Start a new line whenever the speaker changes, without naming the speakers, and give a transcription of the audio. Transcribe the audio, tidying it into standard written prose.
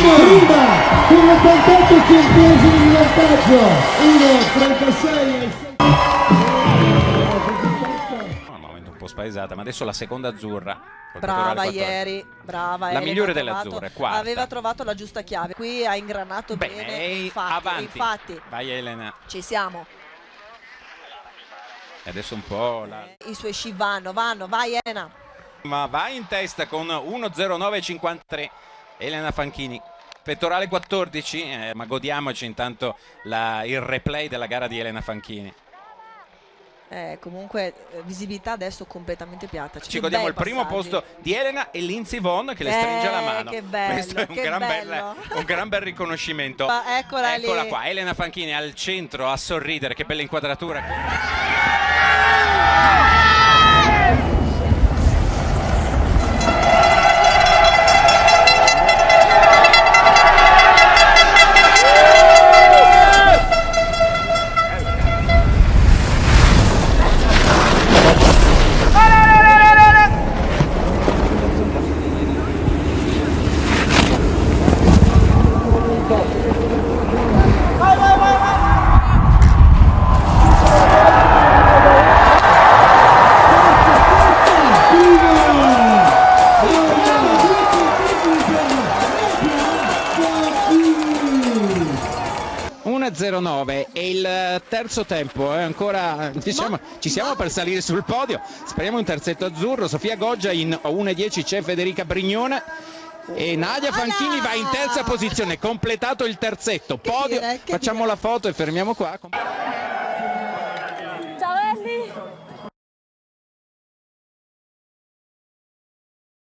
prima con 88 centesimi di vantaggio, 1,36
Un momento un po' spaesata, ma adesso la seconda azzurra.
Brava ieri, brava.
La migliore delle azzurre, quarta.
Aveva trovato la giusta chiave, qui ha ingranato bene, infatti.
Vai Elena.
Ci siamo.
E adesso un po'
I suoi sci vanno, vai Elena.
Ma va in testa con 1.09.53 Elena Fanchini. Pettorale 14, ma godiamoci intanto il replay della gara di Elena Fanchini.
Comunque visibilità adesso completamente piatta.
Ci godiamo il primo posto di Elena e Lindsey Vonn che le stringe la mano.
Che bello,
questo è un gran bel riconoscimento.
Eccola lì.
Qua, Elena Fanchini al centro a sorridere, che bella inquadratura. 1.09 e il terzo tempo ancora, diciamo, ci siamo per salire sul podio. Speriamo un terzetto azzurro. Sofia Goggia in 1.10, c'è Federica Brignone e Nadia Fanchini va in terza posizione, completato il terzetto podio. Facciamo la foto e fermiamo qua.